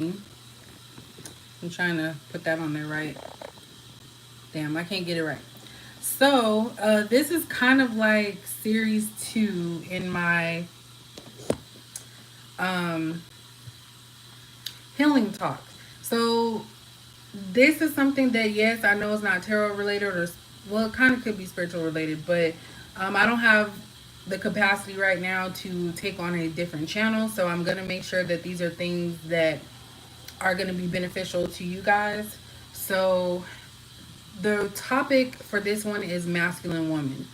I'm trying to put that on there right. Damn, I can't get it right. So, this is kind of like series two in my um, healing talk. So, this is something that, yes, I know it's not tarot related or, well, it kind of could be spiritual related, but I don't have the capacity right now to take on a different channel. So, I'm going to make sure that these are things that are going to be beneficial to you guys. So, the topic for this one is masculine woman.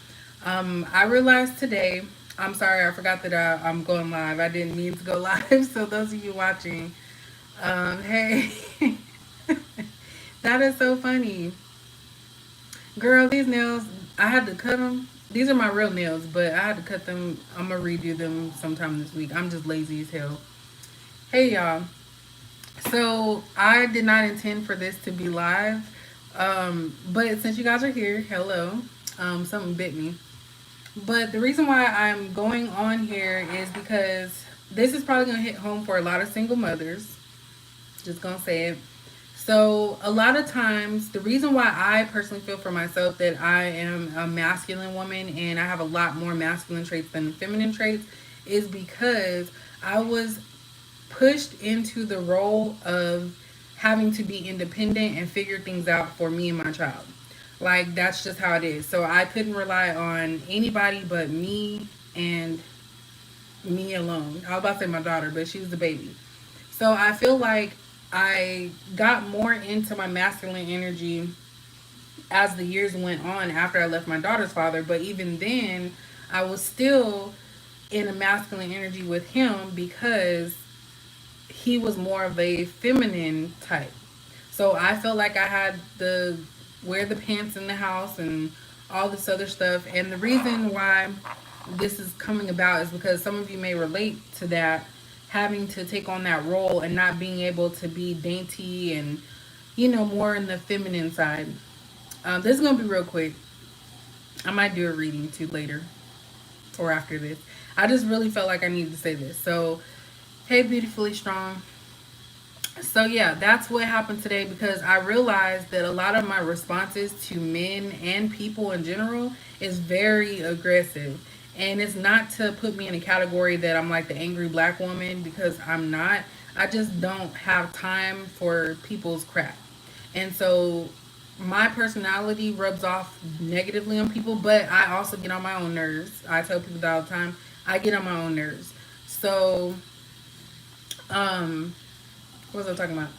I realized today, I'm sorry, I forgot that I'm going live. I didn't mean to go live. So, those of you watching, hey, that is so funny. Girl, these nails, I had to cut them. These are my real nails, but I had to cut them. I'm going to redo them sometime this week. I'm just lazy as hell. Hey, y'all. So I did not intend for this to be live, but since you guys are here, hello. Something bit me. But the reason why I'm going on here is because this is probably gonna hit home for a lot of single mothers. Just gonna say it. So a lot of times, the reason why I personally feel for myself that I am a masculine woman and I have a lot more masculine traits than feminine traits is because I was pushed into the role of having to be independent and figure things out for me and my child. Like that's just how it is. So I couldn't rely on anybody but me and me alone. I was about to say my daughter, but she was the baby. So I feel like I got more into my masculine energy as the years went on after I left my daughter's father. But even then, I was still in a masculine energy with him because he was more of a feminine type. So I felt like I had the wear the pants in the house and all this other stuff. And the reason why this is coming about is because some of you may relate to that, having to take on that role and not being able to be dainty and, more in the feminine side. This is going to be real quick. I might do a reading too later or after this. I just really felt like I needed to say this. So, hey, beautifully strong. So yeah, that's what happened today because I realized that a lot of my responses to men and people in general is very aggressive. And it's not to put me in a category that I'm like the angry black woman because I'm not. I just don't have time for people's crap. And so my personality rubs off negatively on people, but I also get on my own nerves. I tell people that all the time. I get on my own nerves. So, um, what was I talking about?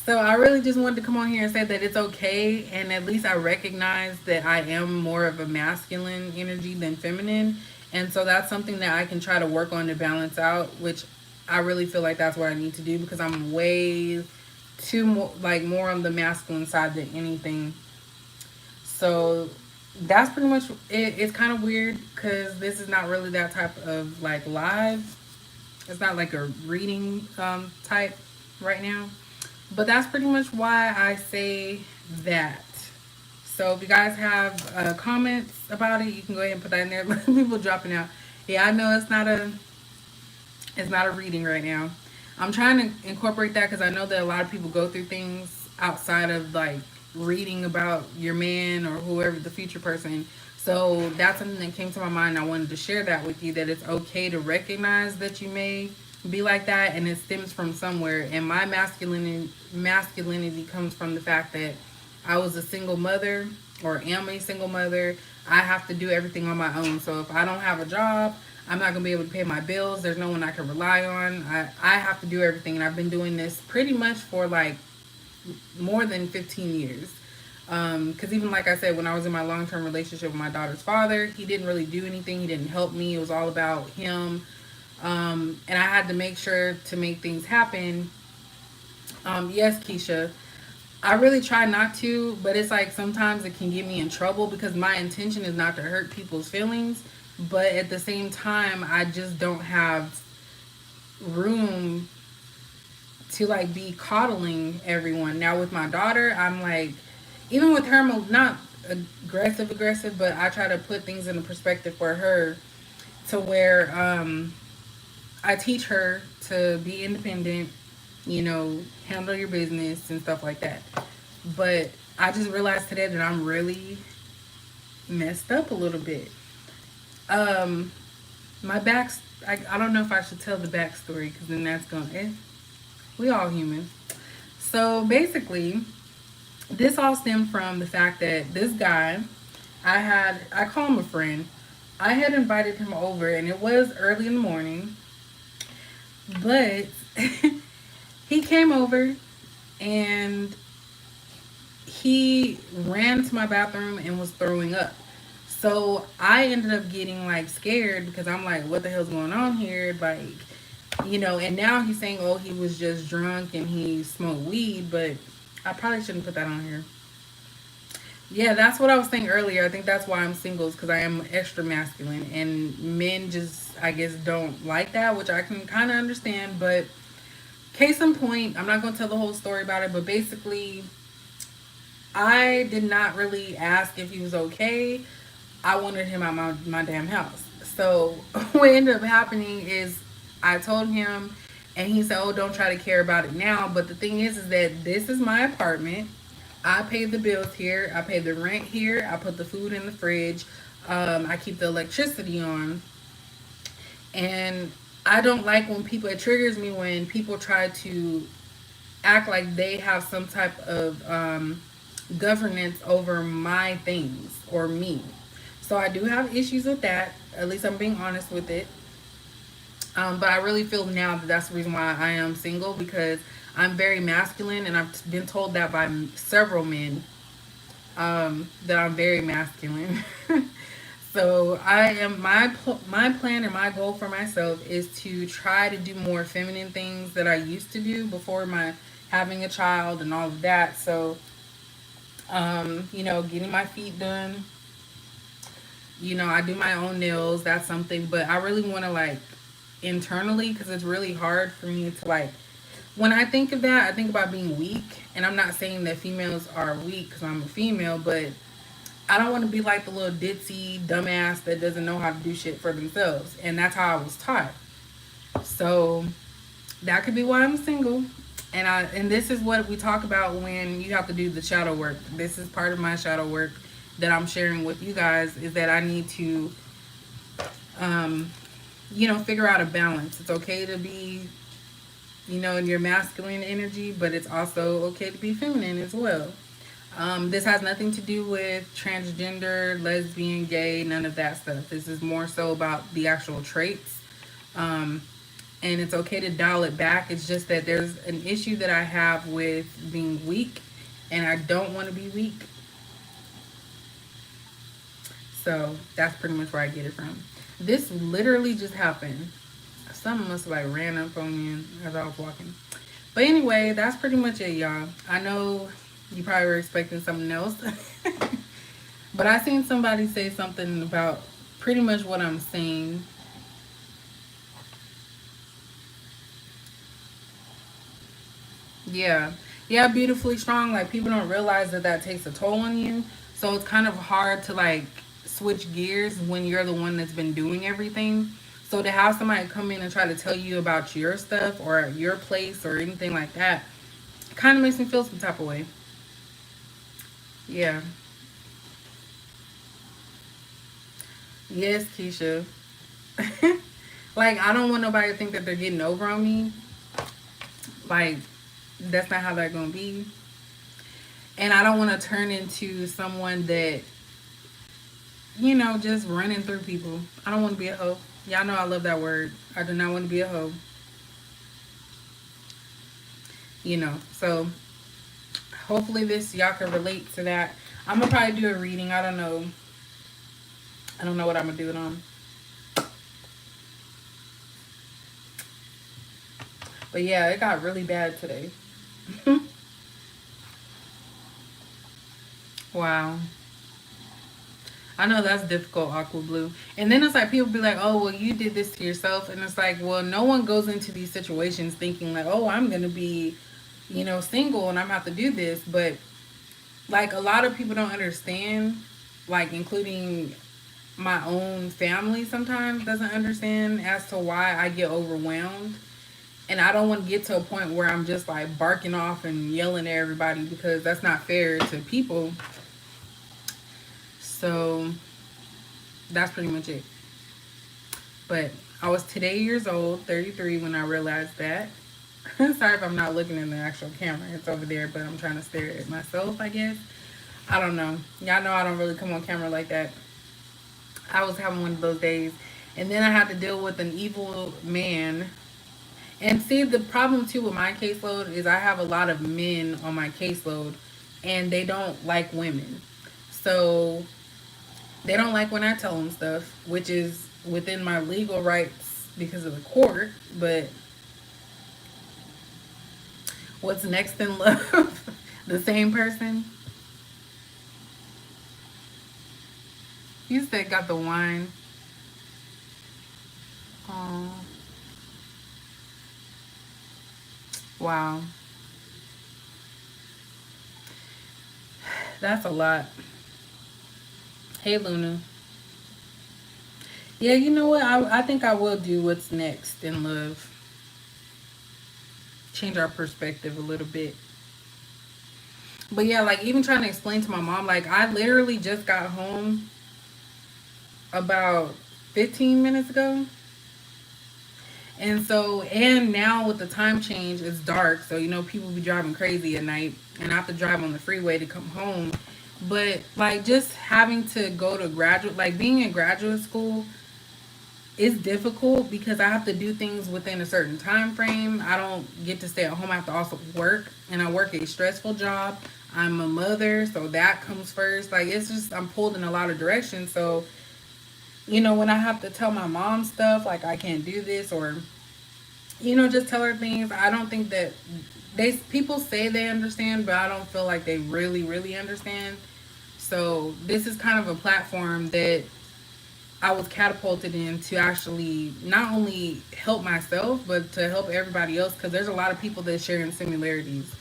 So I really just wanted to come on here and say that it's okay, and at least I recognize that I am more of a masculine energy than feminine, and so that's something that I can try to work on to balance out, which I really feel like that's what I need to do because I'm way too more on the masculine side than anything. So that's pretty much it. It's kind of weird because this is not really that type of like live. It's not like a reading type right now. But that's pretty much why I say that. So if you guys have comments about it, you can go ahead and put that in there. People dropping out. Yeah, I know it's not a reading right now. I'm trying to incorporate that because I know that a lot of people go through things outside of like reading about your man or whoever the future person. So that's something that came to my mind. I wanted to share that with you that it's okay to recognize that you may be like that and it stems from somewhere. And my masculinity comes from the fact that I was a single mother or am a single mother. I have to do everything on my own. So if I don't have a job, I'm not going to be able to pay my bills. There's no one I can rely on. I have to do everything. And I've been doing this pretty much for like more than 15 years. Because even like I said, when I was in my long term relationship with my daughter's father, he didn't really do anything. He didn't help me. It was all about him. And I had to make sure to make things happen. Yes, Keisha, I really try not to, but it's like sometimes it can get me in trouble because my intention is not to hurt people's feelings. But at the same time, I just don't have room to like be coddling everyone. Now with my daughter, I'm like, even with her, I'm not aggressive, but I try to put things in a perspective for her to where I teach her to be independent handle your business and stuff like that. But I just realized today that I'm really messed up a little bit. Um, my back, I don't know if I should tell the backstory because then that's going to, we all human. So basically, this all stemmed from the fact that this guy, I call him a friend. I had invited him over and it was early in the morning, but he came over and he ran to my bathroom and was throwing up. So I ended up getting like scared because I'm like, what the hell's going on here? Like, and now he's saying, oh, he was just drunk and he smoked weed, but I probably shouldn't put that on here. Yeah, that's what I was saying earlier. I think that's why I'm single, because I am extra masculine, and men just, I guess, don't like that, which I can kind of understand. But case in point, I'm not going to tell the whole story about it, but basically, I did not really ask if he was okay. I wanted him out my damn house. So what ended up happening is I told him, and he said, "Oh, don't try to care about it now." But the thing is that this is my apartment. I pay the bills here. I pay the rent here. I put the food in the fridge. I keep the electricity on, and I don't like when people. It triggers me when people try to act like they have some type of governance over my things or me. So I do have issues with that. At least I'm being honest with it. But I really feel now that that's the reason why I am single, because I'm very masculine, and I've been told that by several men, that I'm very masculine. So my plan and my goal for myself is to try to do more feminine things that I used to do before my having a child and all of that. So getting my feet done. I do my own nails. That's something, but I really want to like internally, because it's really hard for me to like. When I think of that, I think about being weak, and I'm not saying that females are weak because I'm a female, but I don't want to be like the little ditzy dumbass that doesn't know how to do shit for themselves, and that's how I was taught. So that could be why I'm single. And this is what we talk about when you have to do the shadow work. This is part of my shadow work that I'm sharing with you guys, is that I need to um figure out a balance. It's okay to be, in your masculine energy, but it's also okay to be feminine as well. This has nothing to do with transgender, lesbian, gay, none of that stuff. This is more so about the actual traits. Um, and it's okay to dial it back. It's just that there's an issue that I have with being weak, and I don't want to be weak. So that's pretty much where I get it from. This literally just happened. Someone must have like ran up on me as I was walking. But anyway, that's pretty much it, y'all. I know you probably were expecting something else. But I seen somebody say something about pretty much what I'm saying. Yeah. Yeah, beautifully strong. Like, people don't realize that that takes a toll on you. So it's kind of hard to like switch gears when you're the one that's been doing everything. So to have somebody come in and try to tell you about your stuff or your place or anything like that kind of makes me feel some type of way. Yeah. Yes, Keisha. Like, I don't want nobody to think that they're getting over on me. Like, that's not how they're going to be. And I don't want to turn into someone that, just running through people. I don't want to be a hoe. Y'all know I love that word. I do not want to be a hoe. So hopefully this y'all can relate to that. I'm gonna probably do a reading. I don't know. I don't know what I'm gonna do it on. But yeah, it got really bad today. Wow. I know that's difficult, Aqua Blue. And then it's like people be like, oh, well, you did this to yourself. And it's like, well, no one goes into these situations thinking like, oh, I'm going to be, single and I'm going to have to do this. But like a lot of people don't understand, like including my own family sometimes doesn't understand as to why I get overwhelmed. And I don't want to get to a point where I'm just like barking off and yelling at everybody, because that's not fair to people. So that's pretty much it. But I was today years old, 33, when I realized that. Sorry if I'm not looking in the actual camera. It's over there, but I'm trying to stare at myself, I guess. I don't know. Y'all know I don't really come on camera like that. I was having one of those days. And then I had to deal with an evil man. And see, the problem too with my caseload is I have a lot of men on my caseload, and they don't like women. So they don't like when I tell them stuff, which is within my legal rights because of the court. But what's next in love? The same person? You said got the wine. Oh, wow. That's a lot. Hey, Luna. Yeah, you know what? I think I will do what's next in love. Change our perspective a little bit. But yeah, like even trying to explain to my mom, like I literally just got home about 15 minutes ago. And so, and now with the time change, it's dark. So, people be driving crazy at night. And I have to drive on the freeway to come home. But, like, just having to go to graduate, like, being in graduate school is difficult because I have to do things within a certain time frame. I don't get to stay at home. I have to also work. And I work a stressful job. I'm a mother. So that comes first. Like, it's just, I'm pulled in a lot of directions. So, when I have to tell my mom stuff, like I can't do this, or just tell her things. I don't think that people say they understand, but I don't feel like they really, really understand. So this is kind of a platform that I was catapulted in to actually not only help myself, but to help everybody else, because there's a lot of people that share in similarities.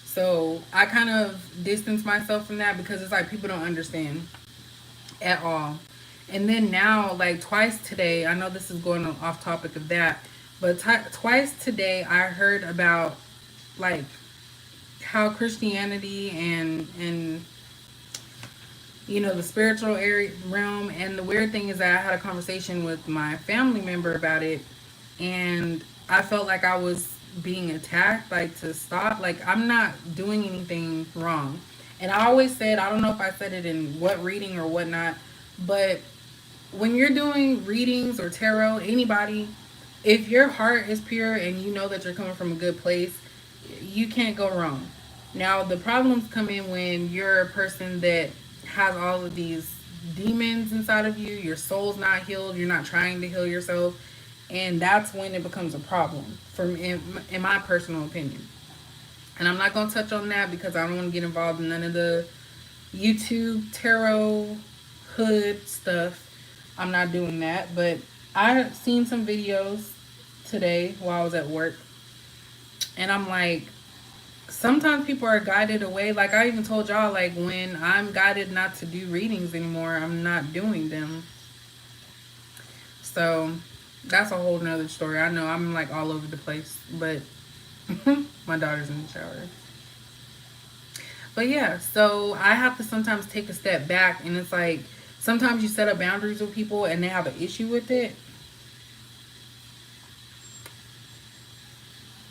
So I kind of distance myself from that because it's like people don't understand at all. And then now, like twice today, I know this is going on off topic of that, but twice today I heard about like how Christianity and the spiritual area realm. And the weird thing is that I had a conversation with my family member about it, and I felt like I was being attacked, like to stop. Like I'm not doing anything wrong. And I always said, I don't know if I said it in what reading or whatnot, but when you're doing readings or tarot, anybody, if your heart is pure and you know that you're coming from a good place, you can't go wrong. Now, the problems come in when you're a person that has all of these demons inside of you, your soul's not healed, you're not trying to heal yourself, and that's when it becomes a problem, from in my personal opinion. And I'm not going to touch on that because I don't want to get involved in none of the YouTube tarot hood stuff. I'm not doing that. But I seen some videos today while I was at work. And I'm like, sometimes people are guided away. Like I even told y'all, like when I'm guided not to do readings anymore, I'm not doing them. So that's a whole nother story. I know I'm like all over the place. But my daughter's in the shower. But yeah, so I have to sometimes take a step back, and it's like sometimes you set up boundaries with people and they have an issue with it.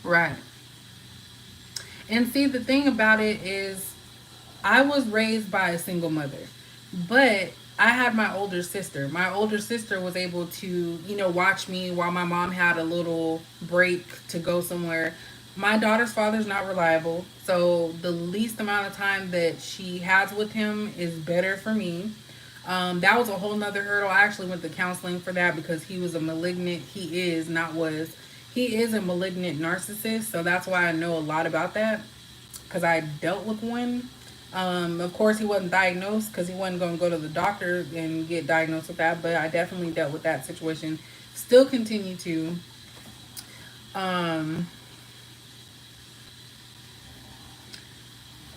Right. And see, the thing about it is, I was raised by a single mother, but I had my older sister. My older sister was able to, watch me while my mom had a little break to go somewhere. My daughter's father's not reliable, so the least amount of time that she has with him is better for me. That was a whole nother hurdle. I actually went to counseling for that because he was a malignant, he is, not was, he is a malignant narcissist. So that's why I know a lot about that because I dealt with one. Of course, he wasn't diagnosed because he wasn't going to go to the doctor and get diagnosed with that. But I definitely dealt with that situation. Still continue to. Um,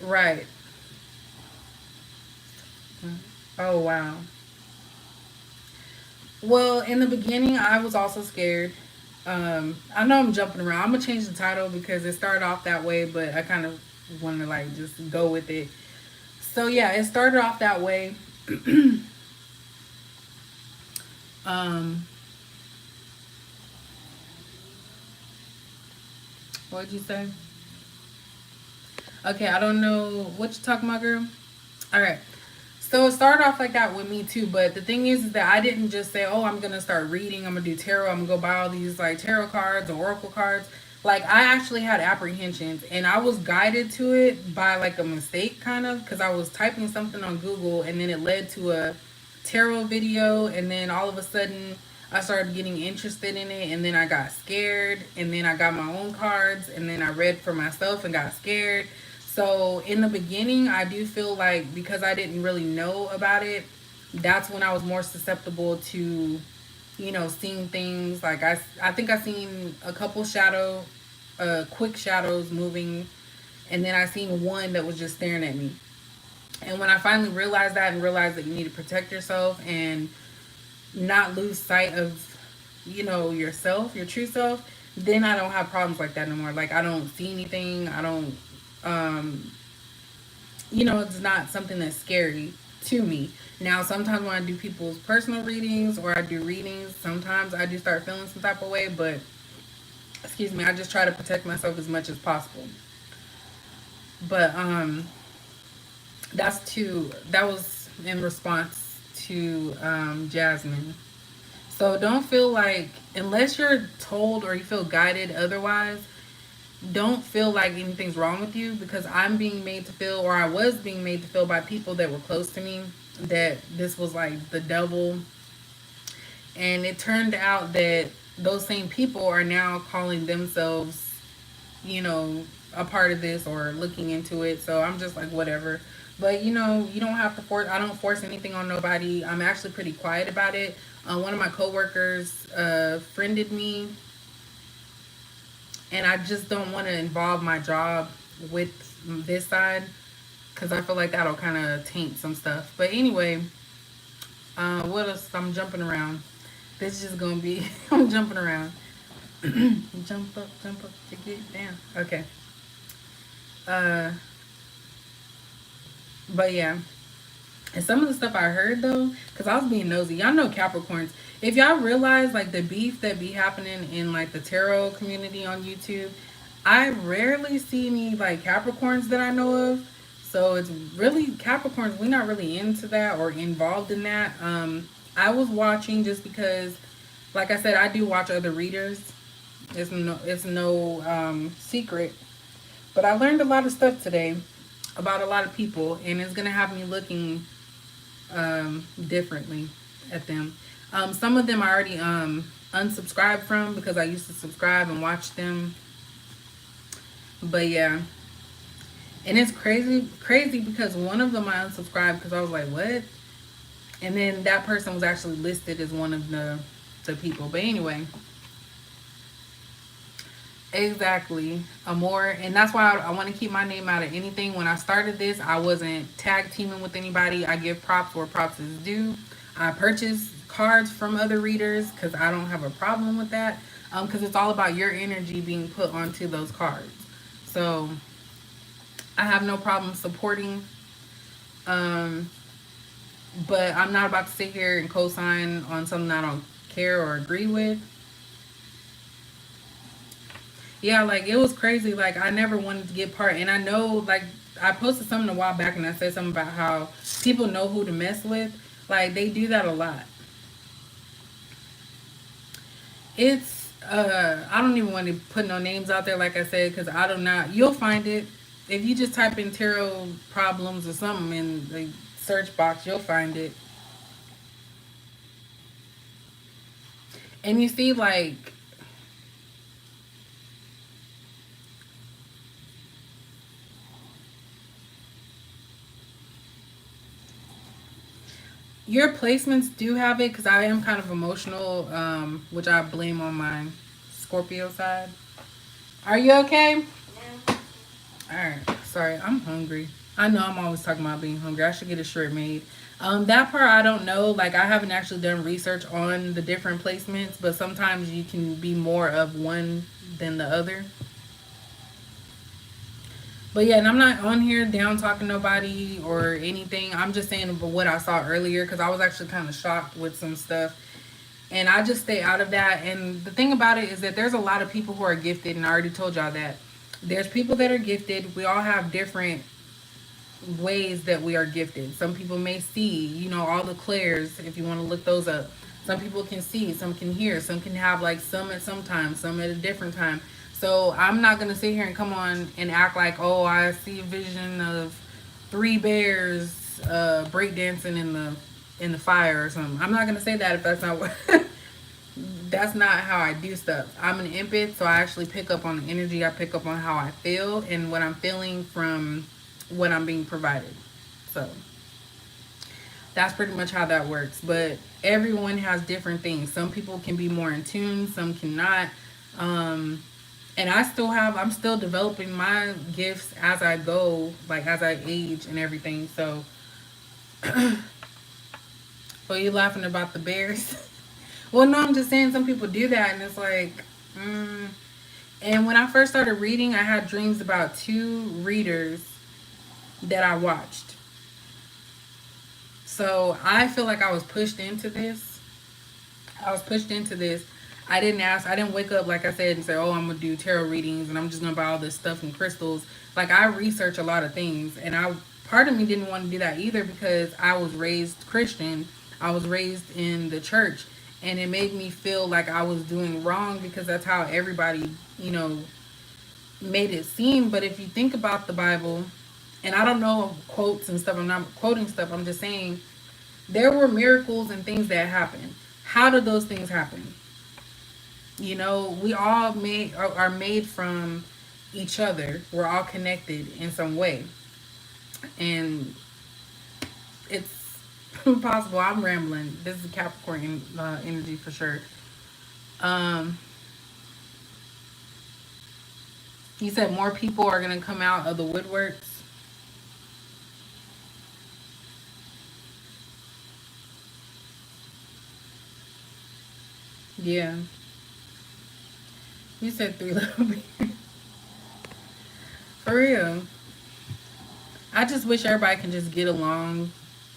right. Oh, wow. Well, in the beginning, I was also scared. I know I'm jumping around. I'm gonna change the title because it started off that way, but I kind of want to like just go with it. So yeah, it started off that way. um, what'd you say? Okay, I don't know what you talking about, girl. All right. So it started off like that with me too, but the thing is that I didn't just say, "Oh, I'm gonna start reading. I'm gonna do tarot. I'm gonna go buy all these like tarot cards or oracle cards." Like I actually had apprehensions, and I was guided to it by like a mistake, kind of, because I was typing something on Google, and then it led to a tarot video, and then all of a sudden I started getting interested in it, and then I got scared, and then I got my own cards, and then I read for myself and got scared. So in the beginning, I do feel like because I didn't really know about it, that's when I was more susceptible to, seeing things. Like I think I seen a couple quick shadows moving, and then I seen one that was just staring at me. And when I finally realized that and realized that you need to protect yourself and not lose sight of, yourself, your true self, then I don't have problems like that no more. Like I don't see anything. I don't, um, it's not something that's scary to me. Now, sometimes when I do people's personal readings or I do readings, sometimes I do start feeling some type of way, but excuse me, I just try to protect myself as much as possible. But that was in response to Jasmine. So don't feel like, unless you're told or you feel guided otherwise, don't feel like anything's wrong with you, because I'm being made to feel, or I was being made to feel by people that were close to me, that this was like the devil. And it turned out that those same people are now calling themselves, you know, a part of this or looking into it. So I'm just like, whatever. But you don't have to force. I don't force anything on nobody. I'm actually pretty quiet about it. One of my coworkers friended me, and I just don't want to involve my job with this side because I feel like that'll kind of taint some stuff. But anyway, what else? I'm jumping around. This is just gonna be I'm jumping around. Jump up to get down. Okay. Uh, but yeah. And some of the stuff I heard though, because I was being nosy. Y'all know Capricorns. If y'all realize like the beef that be happening in like the tarot community on YouTube, I rarely see any like Capricorns that I know of. So it's really Capricorns. We're not really into that or involved in that. I was watching just because, like I said, I do watch other readers. It's no secret. But I learned a lot of stuff today about a lot of people, and it's gonna have me looking differently at them. Some of them I already unsubscribed from because I used to subscribe and watch them. But yeah, and it's crazy because one of them I unsubscribed because I was like, what? And then that person was actually listed as one of the people. But anyway, exactly, Amore, and that's why I want to keep my name out of anything. When I started this, I wasn't tag teaming with anybody. I give props where props is due. I purchase cards from other readers because I don't have a problem with that. Because it's all about your energy being put onto those cards. So I have no problem supporting. Um, but I'm not about to sit here and co-sign on something I don't care or agree with. Yeah, like it was crazy. Like I never wanted to get part, and I know like I posted something a while back, and I said something about how people know who to mess with. Like they do that a lot. It's I don't even want to put no names out there, like I said, because I do not. You'll find it if you just type in tarot problems or something in the search box. You'll find it, and you see like your placements do have it because I am kind of emotional, which I blame on my Scorpio side. Are you okay? All right. Sorry, I'm hungry. I know I'm always talking about being hungry. I should get a shirt made. That part I don't know. Like I haven't actually done research on the different placements, but sometimes you can be more of one than the other. But yeah, and I'm not on here down talking nobody or anything. I'm just saying about what I saw earlier because I was actually kind of shocked with some stuff. And I just stay out of that. And the thing about it is that there's a lot of people who are gifted, and I already told y'all that. There's people that are gifted. We all have different ways that we are gifted. Some people may see, all the clairs, if you want to look those up. Some people can see, some can hear, some can have like some at some time, some at a different time. So I'm not gonna sit here and come on and act like, oh, I see a vision of three bears breakdancing in the fire or something. I'm not gonna say that if that's not what that's not how I do stuff. I'm an empath, so I actually pick up on the energy. I pick up on how I feel and what I'm feeling from what I'm being provided. So that's pretty much how that works. But everyone has different things. Some people can be more in tune, some cannot. Um, and I'm still developing my gifts as I go, like as I age and everything. So, well, you laughing about the bears? Well, no, I'm just saying some people do that, and it's like, mm. And when I first started reading, I had dreams about two readers that I watched. So I feel like I was pushed into this. I was pushed into this. I didn't ask. I didn't wake up, like I said, and say, oh, I'm going to do tarot readings and I'm just going to buy all this stuff and crystals. Like, I research a lot of things. And part of me didn't want to do that either because I was raised Christian. I was raised in the church. And it made me feel like I was doing wrong because that's how everybody, made it seem. But if you think about the Bible, and I don't know quotes and stuff, I'm not quoting stuff, I'm just saying there were miracles and things that happened. How did those things happen? We all are made from each other. We're all connected in some way. And it's possible. I'm rambling. This is Capricorn energy for sure. Um, he said more people are going to come out of the woodworks. Yeah. You said three little bears. For real. I just wish everybody can just get along.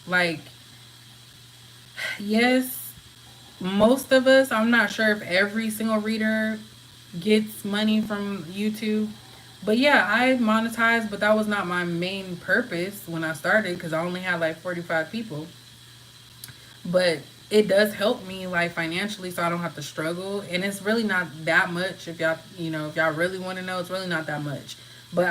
Like, yes, most of us, I'm not sure if every single reader gets money from YouTube. But yeah, I monetized, but that was not my main purpose when I started because I only had like 45 people. But it does help me like financially so I don't have to struggle. And it's really not that much if y'all really want to know, it's really not that much. But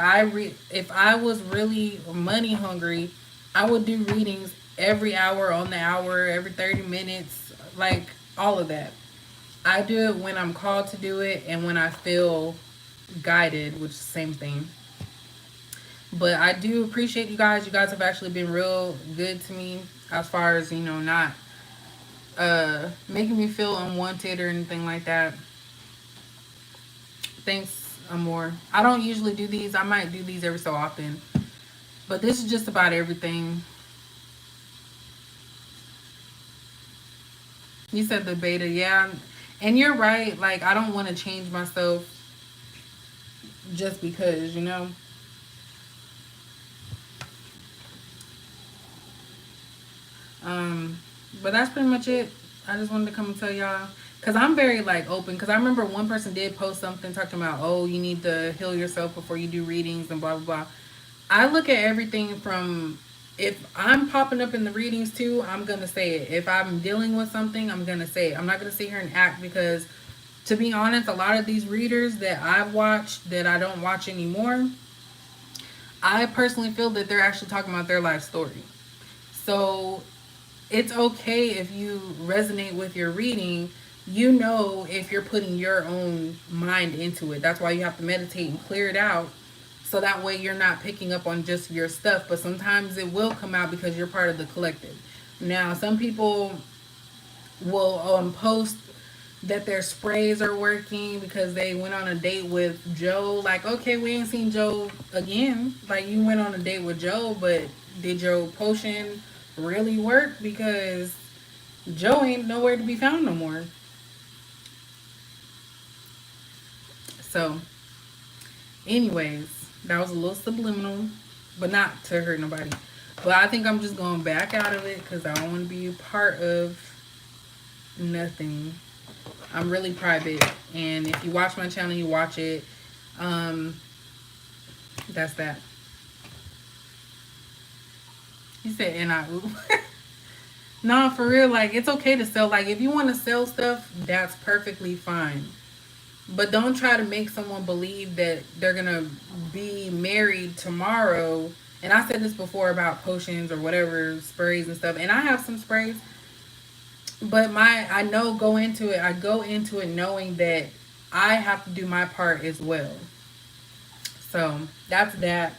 if I was really money hungry, I would do readings every hour, on the hour, every 30 minutes, like all of that. I do it when I'm called to do it and when I feel guided, which is the same thing. But I do appreciate you guys. You guys have actually been real good to me as far as, not making me feel unwanted or anything like that. Thanks, Amor. I don't usually do these. I might do these every so often. But this is just about everything. You said the beta, yeah. And you're right. Like, I don't want to change myself just because. Um, but that's pretty much it. I just wanted to come and tell y'all. Because I'm very, like, open. Because I remember one person did post something talking about, oh, you need to heal yourself before you do readings and blah, blah, blah. I look at everything from, if I'm popping up in the readings too, I'm going to say it. If I'm dealing with something, I'm going to say it. I'm not going to sit here and act because, to be honest, a lot of these readers that I've watched that I don't watch anymore, I personally feel that they're actually talking about their life story. So it's okay if you resonate with your reading, if you're putting your own mind into it. That's why you have to meditate and clear it out. So that way you're not picking up on just your stuff. But sometimes it will come out because you're part of the collective. Now, some people will post that their sprays are working because they went on a date with Joe. Like, okay, we ain't seen Joe again. Like, you went on a date with Joe, but did your potion really work? Because Joe ain't nowhere to be found no more. So, anyways, that was a little subliminal, but not to hurt nobody. But I think I'm just going back out of it because I don't want to be a part of nothing. I'm really private, and if you watch my channel, you watch it. Um, that's that. He said, and I oop. No, for real, like, it's okay to sell. Like, if you want to sell stuff, that's perfectly fine. But don't try to make someone believe that they're going to be married tomorrow. And I said this before about potions or whatever, sprays and stuff. And I have some sprays. But I know go into it. I go into it knowing that I have to do my part as well. So that's that.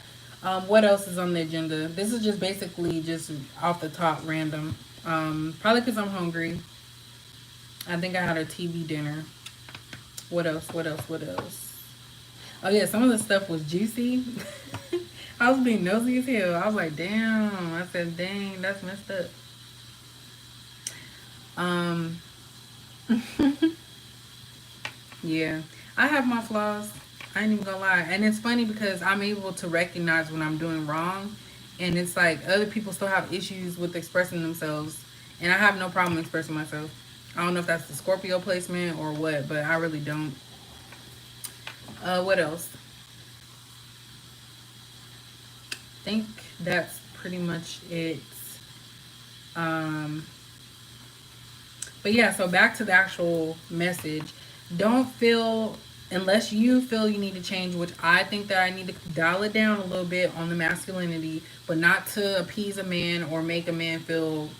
What else is on the agenda? This is just basically just off the top random. Probably because I'm hungry. I think I had a TV dinner. What else? What else? What else? Oh yeah, some of the stuff was juicy. I was being nosy as hell. I was like, damn. I said, dang, that's messed up. Um, yeah, I have my flaws. I ain't even gonna lie. And it's funny because I'm able to recognize when I'm doing wrong. And it's like other people still have issues with expressing themselves. And I have no problem expressing myself. I don't know if that's the Scorpio placement or what, but I really don't. What else? I think that's pretty much it. Um, but yeah, so back to the actual message. Don't feel, unless you feel you need to change, which I think that I need to dial it down a little bit on the masculinity, but not to appease a man or make a man feel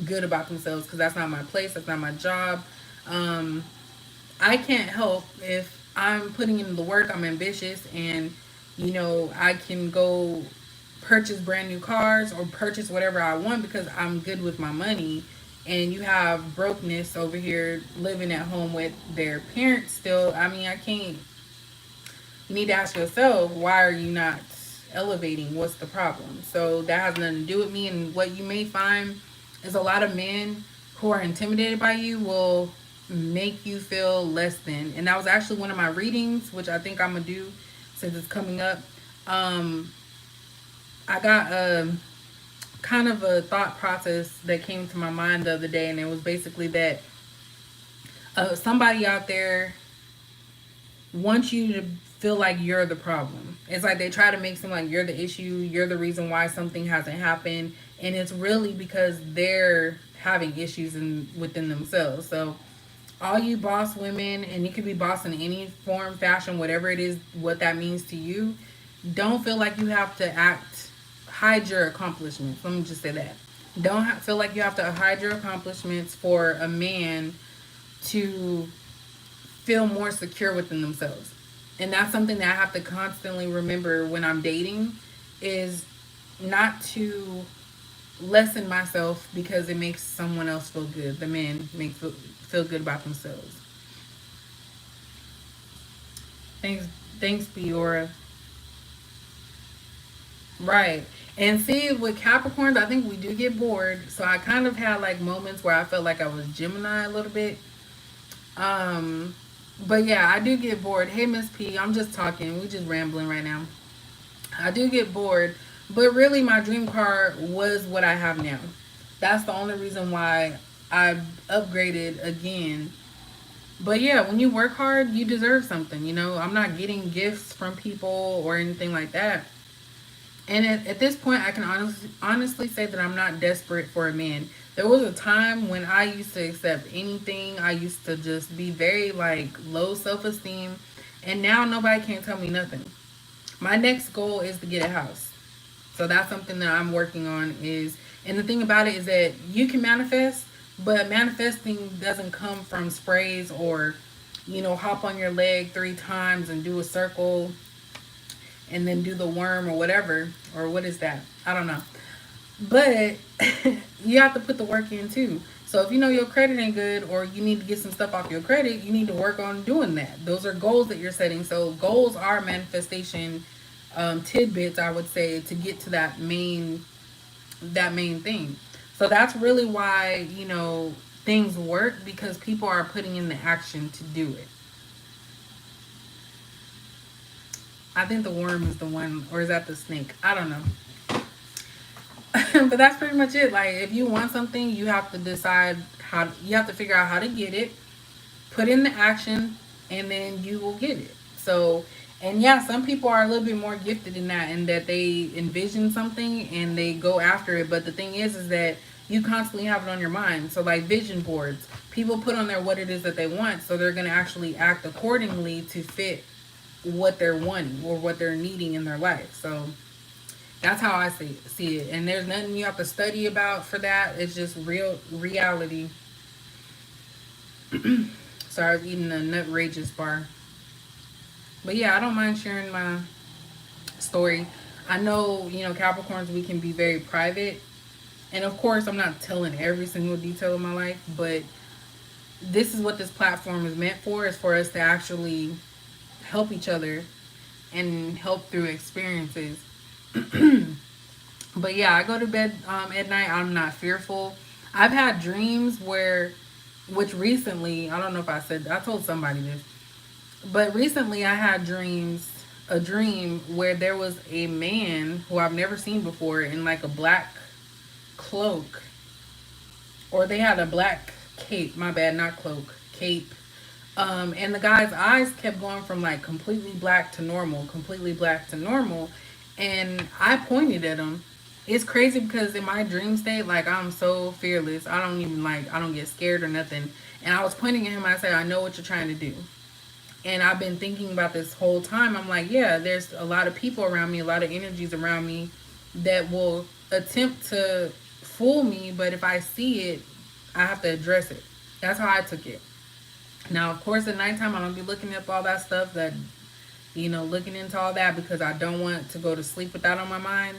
good about themselves, because that's not my place, that's not my job. Um, I can't help if I'm putting in the work, I'm ambitious, and I can go purchase brand new cars or purchase whatever I want because I'm good with my money. And you have brokenness over here living at home with their parents still. I mean, I can't. You need to ask yourself, why are you not elevating? What's the problem? So that has nothing to do with me. And what you may find is a lot of men who are intimidated by you will make you feel less than. And that was actually one of my readings, which I think I'm gonna do since it's coming up. Um, I got a kind of a thought process that came to my mind the other day, and it was basically that somebody out there wants you to feel like you're the problem. It's like they try to make seem like you're the issue, you're the reason why something hasn't happened, and it's really because they're having issues within themselves. So all you boss women, and you could be boss in any form, fashion, whatever it is, what that means to you, don't feel like you have to hide your accomplishments. Let me just say that. Don't feel like you have to hide your accomplishments for a man to feel more secure within themselves. And that's something that I have to constantly remember when I'm dating, is not to lessen myself because it makes someone else feel good. The man feel good about themselves. Thanks, thanks, Biora. Right. And see, with Capricorns, I think we do get bored. So I kind of had like moments where I felt like I was Gemini a little bit. Um, but yeah, I do get bored. Hey, Miss P, I'm just talking. We just rambling right now. I do get bored, but really, my dream car was what I have now. That's the only reason why I upgraded again. But yeah, when you work hard, you deserve something. I'm not getting gifts from people or anything like that. And at this point, I can honestly say that I'm not desperate for a man. There was a time when I used to accept anything. I used to just be very like low self esteem, and now nobody can tell me nothing. My next goal is to get a house. So that's something that I'm working on. And the thing about it is that you can manifest, but manifesting doesn't come from sprays or hop on your leg 3 times and do a circle and then do the worm or whatever. Or what is that? I don't know. But you have to put the work in too. So if you know your credit ain't good, or you need to get some stuff off your credit, you need to work on doing that. Those are goals that you're setting. So goals are manifestation tidbits, I would say, to get to that main thing. So that's really why, things work, because people are putting in the action to do it. I think the worm is the one, or is that the snake? I don't know. But that's pretty much it. Like, if you want something, you have to decide you have to figure out how to get it, put in the action, and then you will get it. So, and yeah, some people are a little bit more gifted in that, and that they envision something and they go after it. But the thing is that you constantly have it on your mind. So, like vision boards, people put on there what it is that they want, so they're going to actually act accordingly to fit what they're wanting or what they're needing in their life. So, that's how I see it. And there's nothing you have to study about for that. It's just real reality. Sorry, I was eating a Nutrageous bar. But yeah, I don't mind sharing my story. I know, Capricorns, we can be very private. And of course, I'm not telling every single detail of my life, but this is what this platform is meant for, is for us to actually help each other and help through experiences. But yeah, I go to bed at night. I'm not fearful. I've had dreams which recently, I don't know if I told somebody this, but recently I had a dream where there was a man who I've never seen before in like a black cloak, or they had a black cape. My bad, not cloak, cape. And the guy's eyes kept going from like completely black to normal, completely black to normal. And I pointed at him. It's crazy because in my dream state, like, I'm so fearless. I don't get scared or nothing. And I was pointing at him. I said, I know what you're trying to do. And I've been thinking about this whole time. I'm like, yeah, there's a lot of people around me, a lot of energies around me that will attempt to fool me. But if I see it, I have to address it. That's how I took it. Now, of course, at nighttime, I don't be looking up all that stuff, looking into all that, because I don't want to go to sleep with that on my mind.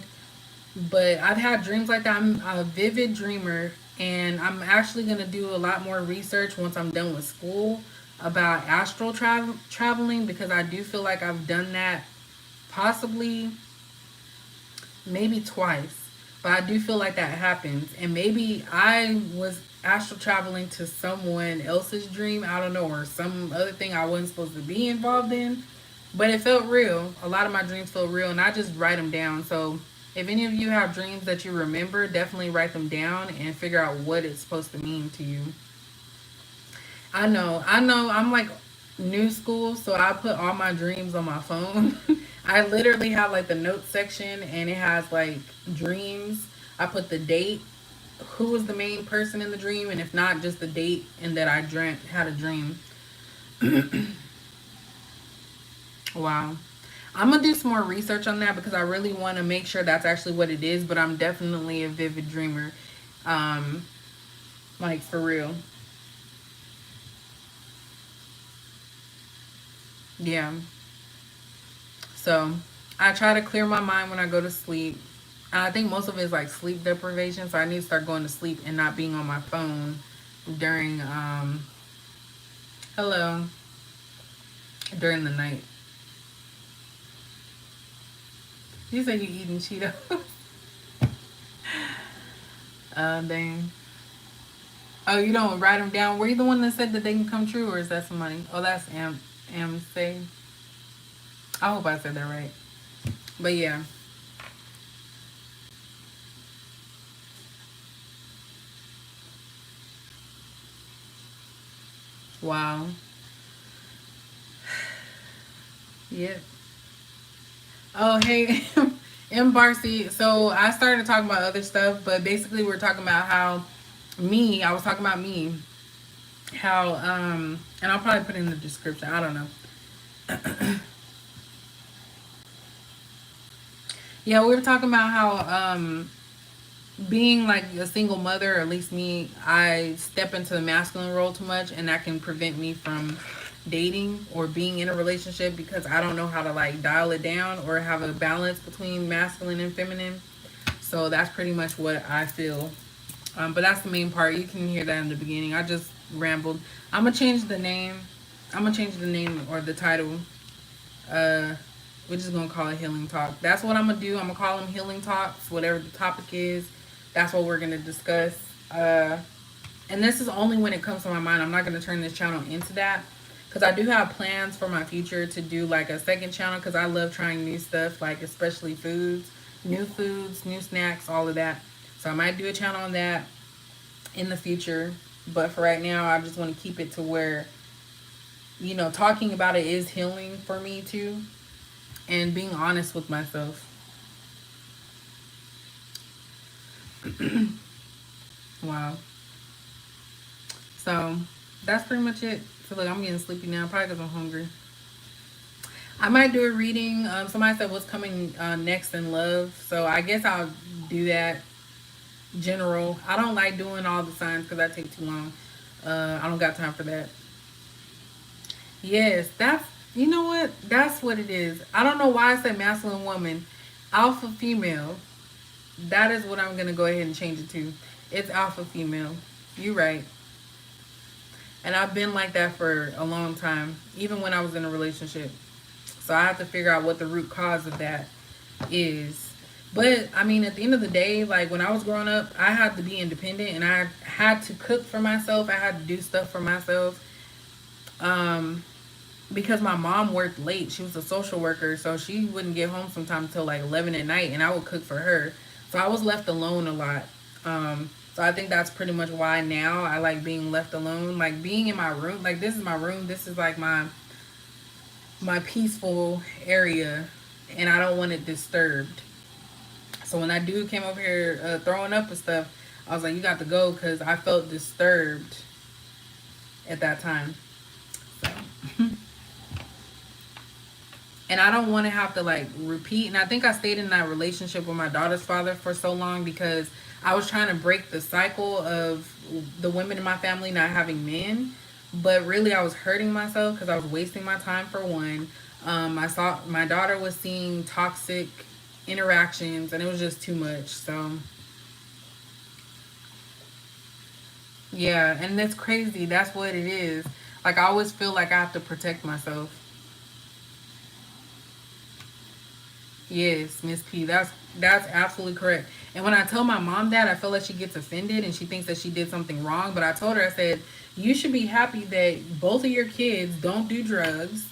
But I've had dreams like that. I'm a vivid dreamer, and I'm actually going to do a lot more research once I'm done with school about astral traveling, because I do feel like I've done that possibly maybe twice. But I do feel like that happens. And maybe I was astral traveling to someone else's dream, I don't know, or some other thing I wasn't supposed to be involved in. But it felt real. A lot of my dreams felt real, and I just write them down. So if any of you have dreams that you remember, definitely write them down and figure out what it's supposed to mean to you. I know, I'm like new school, so I put all my dreams on my phone. I literally have like the notes section, and it has like dreams. I put the date, who was the main person in the dream, and if not, just the date and that I dreamt had a dream. Wow. I'm gonna do some more research on that, because I really want to make sure that's actually what it is. But I'm definitely a vivid dreamer, um, like for real. Yeah. So I try to clear my mind when I go to sleep. I think most of it is like sleep deprivation, so I need to start going to sleep and not being on my phone during hello, during the night. You said you eating Cheetos. Dang. Oh, you don't write them down. Were you the one that said that they can come true, or is that somebody? Oh, that's Am say. I hope I said that right. But yeah, wow. Yep. Oh, hey, M. Barcy. So I started talking about other stuff, but basically we're talking about how I was talking about me, how, and I'll probably put it in the description. I don't know. Yeah, we were talking about how, being like a single mother, or at least me, I step into the masculine role too much, and that can prevent me from dating or being in a relationship, because I don't know how to like dial it down or have a balance between masculine and feminine. So that's pretty much what I feel But that's the main part. You can hear that in the beginning. I just rambled. I'm gonna change the name. I'm gonna change the name or the title. Uh, we're just gonna call it Healing Talk. That's what I'm gonna do. I'm gonna call them Healing Talks. Whatever the topic is, that's what we're gonna discuss. And this is only when it comes to my mind. I'm not gonna turn this channel into that because I do have plans for my future to do like a second channel because I love trying new stuff, like especially foods, new snacks, all of that. So I might do a channel on that in the future. But for right now, I just want to keep it to where, talking about it is healing for me too. And being honest with myself. Wow. So that's pretty much it. So look, I'm getting sleepy now, probably because I'm hungry. I might do a reading. Somebody said what's coming next in love. So I guess I'll do that general. I don't like doing all the signs because that take too long. I don't got time for that. Yes, you know what? That's what it is. I don't know why I said masculine woman. Alpha female. That is what I'm going to go ahead and change it to. It's alpha female. You right. And I've been like that for a long time, even when I was in a relationship. So I have to figure out what the root cause of that is. But I mean, at the end of the day, like when I was growing up, I had to be independent and I had to cook for myself. I had to do stuff for myself. Um, because my mom worked late. She was a social worker, so she wouldn't get home sometime until like 11 at night, and I would cook for her. So I was left alone a lot. So I think that's pretty much why now I like being left alone. Like being in my room. Like this is my room. This is like my peaceful area, and I don't want it disturbed. So when that dude came over here throwing up and stuff, I was like, you got to go because I felt disturbed at that time. So. And I don't want to have to like repeat. And I think I stayed in that relationship with my daughter's father for so long because I was trying to break the cycle of the women in my family not having men. But really, I was hurting myself because I was wasting my time for one. I saw my daughter was seeing toxic interactions, and it was just too much. So yeah, and that's crazy. That's what it is. Like I always feel like I have to protect myself. Yes, Miss P. That's absolutely correct. And when I tell my mom that, I feel like she gets offended and she thinks that she did something wrong. But I told her, I said, you should be happy that both of your kids don't do drugs.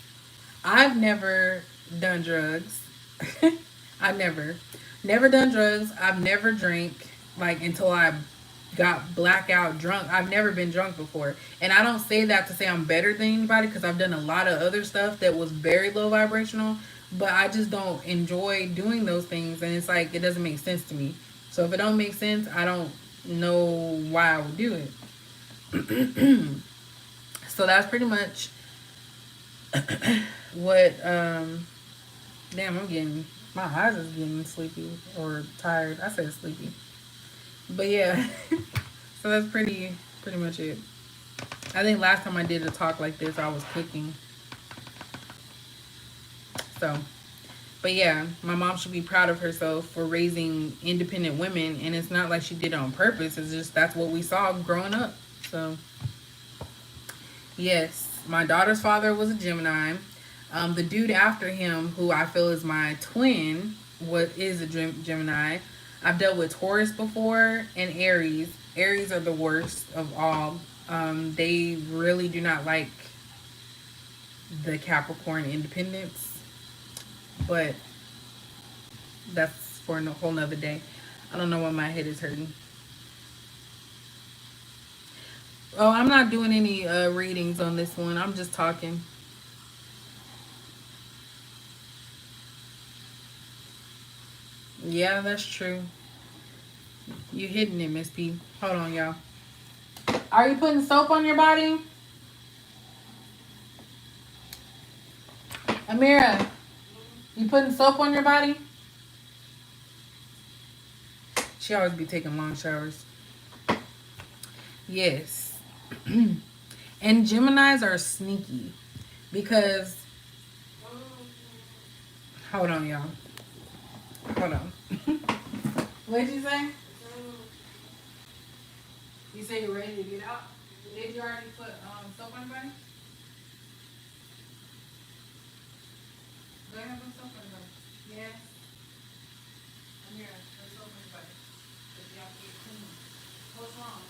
I've never done drugs. I never done drugs. I've never drank like until I got blackout drunk. I've never been drunk before. And I don't say that to say I'm better than anybody because I've done a lot of other stuff that was very low vibrational, but I just don't enjoy doing those things and it's like it doesn't make sense to me. So if it don't make sense, I don't know why I would do it. So that's pretty much what damn, I'm getting my eyes is getting sleepy or tired. I said sleepy. But yeah. So that's pretty much it. I think last time I did a talk like this, I was cooking. So, but yeah, my mom should be proud of herself for raising independent women, and it's not like she did it on purpose. It's just that's what we saw growing up. So, yes, my daughter's father was a Gemini. The dude after him, who I feel is my twin, is a Gemini. I've dealt with Taurus before and Aries. Aries are the worst of all. They really do not like the Capricorn independence, but that's for a whole nother day. I don't know why my head is hurting. Oh, I'm not doing any readings on this one. I'm just talking. Yeah, that's true. You hitting it, Miss P. Hold on, y'all. Are you putting soap on your body? Amira, you putting soap on your body? She always be taking long showers. Yes. And Geminis are sneaky because hold on, y'all. Hold on. What did you say? You say you're ready to get out? Did you already put soap on your body? Go ahead and put soap on your body. Yes. I'm here. There's soap on your body. But you have to get clean. What's wrong?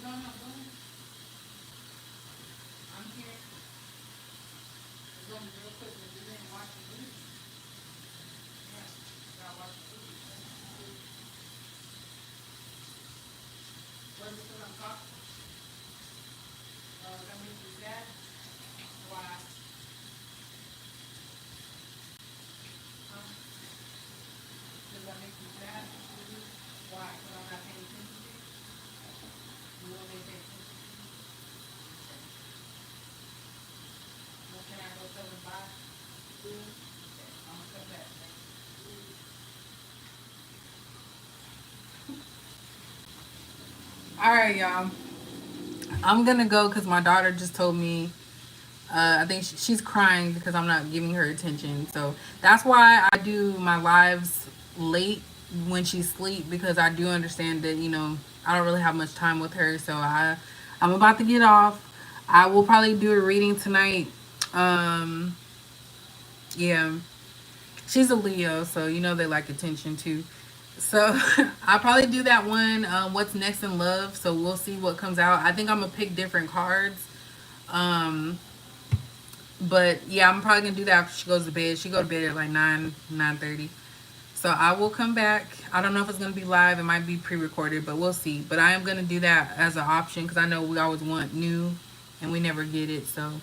No, no, go ahead. I'm here. It's going to be real quick, but you didn't wash your food. Yeah. You gotta wash your food. Where's it because I'm talking? That makes you sad? Why? Huh? Does that make you sad? Why? Because I'm not paying attention to you? You want me to pay attention to you? Well, can I go tell them bye? Okay, I'm going to come back. All right, y'all. I'm gonna go because my daughter just told me. I think she's crying because I'm not giving her attention. So that's why I do my lives late when she's asleep, because I do understand that I don't really have much time with her. So I'm about to get off. I will probably do a reading tonight. Um, yeah, she's a Leo, so they like attention too. So I'll probably do that one. What's next in love? So we'll see what comes out. I think I'm gonna pick different cards. Um, but yeah, I'm probably gonna do that after she goes to bed. She go to bed at like 9:30. So I will come back. I don't know if it's gonna be live. It might be pre-recorded, but we'll see. But I am gonna do that as an option because I know we always want new, and we never get it. So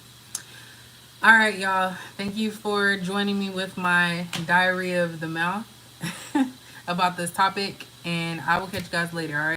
all right, y'all. Thank you for joining me with my diary of the mouth about this topic, and I will catch you guys later. All right.